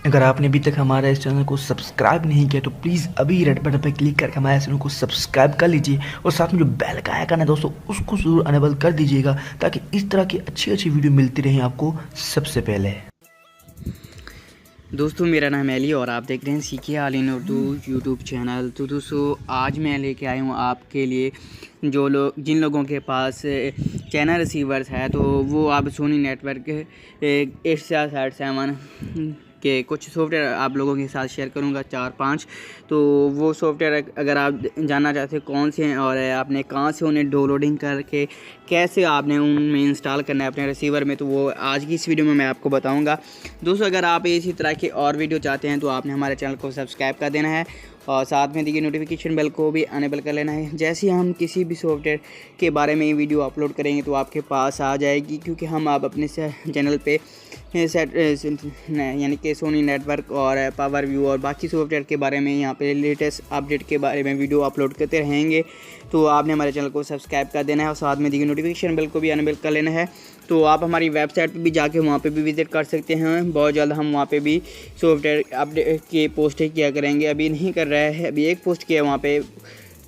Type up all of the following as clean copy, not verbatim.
अगर आपने अभी तक हमारे इस चैनल को सब्सक्राइब नहीं किया तो प्लीज़ अभी रेड बटन पर क्लिक करके हमारे चैनल को सब्सक्राइब कर लीजिए और साथ में जो बेल का आइकन है दोस्तों उसको ज़रूर अनेबल कर दीजिएगा ताकि इस तरह की अच्छी अच्छी वीडियो मिलती रहे आपको सबसे पहले। दोस्तों मेरा नाम है अली और आप देख रहे हैं सीखे आल इन उर्दू यूट्यूब चैनल। तो दोस्तों आज मैं लेके आया हूँ आपके लिए जिन लोगों के पास चैनल रिसीवर्स है तो वो आप सोनी नेटवर्क एशिया साइड 7 के कुछ सॉफ्टवेयर आप लोगों के साथ शेयर करूंगा 4-5। तो वो सॉफ्टवेयर अगर आप जानना चाहते हैं कौन से हैं और आपने कहाँ से उन्हें डाउनलोडिंग करके कैसे आपने उनमें इंस्टॉल करना है अपने रिसीवर में, तो वो आज की इस वीडियो में मैं आपको बताऊंगा। दोस्तों अगर आप इसी तरह की और वीडियो चाहते हैं तो आपने हमारे चैनल को सब्सक्राइब कर देना है और साथ में दिए नोटिफिकेशन बेल को भी अनेबल कर लेना है। जैसे ही हम किसी भी सॉफ्टवेयर के बारे में वीडियो अपलोड करेंगे तो आपके पास आ जाएगी, क्योंकि हम आप अपने चैनल पे यानी कि सोनी नेटवर्क और पावर व्यू और बाकी सॉफ्टवेयर के बारे में यहाँ पे लेटेस्ट अपडेट के बारे में वीडियो अपलोड करते रहेंगे। तो आपने हमारे चैनल को सब्सक्राइब कर देना है और साथ में दिए नोटिफिकेशन बेल को भी अनेबल कर लेना है। तो आप हमारी वेबसाइट पे भी जाके वहाँ पे भी विज़िट कर सकते हैं। बहुत जल्द हम वहाँ पे भी सॉफ्टवेयर अपडेट की पोस्टें किया करेंगे। अभी नहीं कर रहा है, अभी एक पोस्ट किया वहाँ पे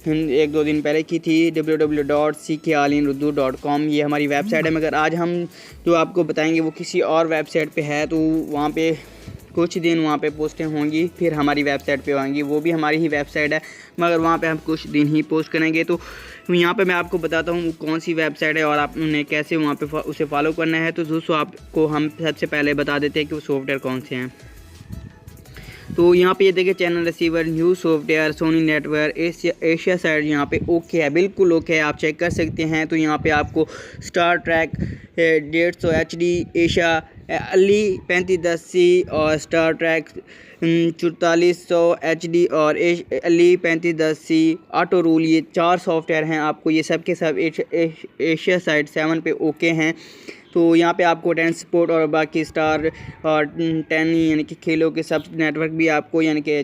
1-2 दिन पहले की थी www.ckhalinurdu.com। ये हमारी वेबसाइट है, मगर आज हम जो आपको बताएंगे वो किसी और वेबसाइट पे है। तो वहाँ पे कुछ दिन वहाँ पे पोस्टें होंगी, फिर हमारी वेबसाइट पे आएंगी। वो भी हमारी ही वेबसाइट है, मगर वहाँ पे हम कुछ दिन ही पोस्ट करेंगे। तो यहाँ पे मैं आपको बताता हूँ कौन सी वेबसाइट है और आपने कैसे वहाँ पे उसे फॉलो करना है। तो दोस्तों आपको हम सबसे पहले बता देते हैं कि वो सॉफ्टवेयर कौन से हैं। तो यहाँ पे ये देखिए channel receiver new software Sony network Asia side यहाँ पे ओके है, बिल्कुल ओके है, आप चेक कर सकते हैं। तो यहाँ पे आपको Star Trek 150 HD Asia Ali 3510C और स्टार ट्रैक 4400 HD और अली 3510C ऑटो रूल, ये 4 सॉफ्टवेयर हैं। आपको ये सब के सब एशिया साइड 7 पे ओके हैं। तो यहाँ पे आपको 10 स्पोर्ट और बाकी स्टार और 10 यानी कि खेलों के सब नेटवर्क भी आपको यानी कि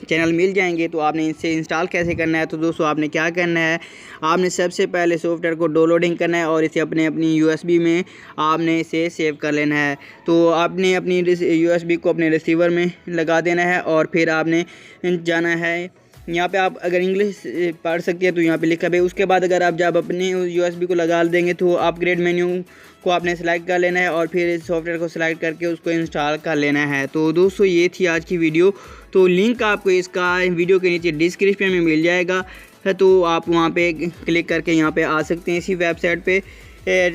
चैनल मिल जाएंगे। तो आपने इसे इंस्टॉल कैसे करना है, तो दोस्तों आपने क्या करना है, आपने सबसे पहले सॉफ्टवेयर को डाउनलोडिंग करना है और इसे अपनी USB में आपने इसे सेव कर लेना है। तो आपने अपनी USB को अपने रिसीवर में लगा देना है और फिर आपने जाना है यहाँ पे। आप अगर इंग्लिश पढ़ सकते हैं तो यहाँ पे लिखा है। उसके बाद अगर आप जब अपने USB को लगा देंगे तो अपग्रेड मेन्यू को आपने सेलेक्ट कर लेना है और फिर इस सॉफ्टवेयर को सेलेक्ट करके उसको इंस्टॉल कर लेना है। तो दोस्तों ये थी आज की वीडियो। तो लिंक आपको इसका वीडियो के नीचे डिस्क्रिप्शन में मिल जाएगा, तो आप वहाँ पे क्लिक करके यहाँ पे आ सकते हैं इसी वेबसाइट पे।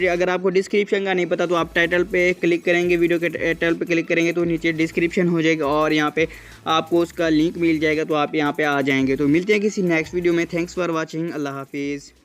अगर आपको डिस्क्रिप्शन का नहीं पता तो आप टाइटल पे क्लिक करेंगे, वीडियो के टाइटल पे क्लिक करेंगे तो नीचे डिस्क्रिप्शन हो जाएगा और यहाँ पे आपको उसका लिंक मिल जाएगा, तो आप यहाँ पे आ जाएंगे। तो मिलते हैं किसी नेक्स्ट वीडियो में। Thanks for watching. अल्लाह हाफिज़।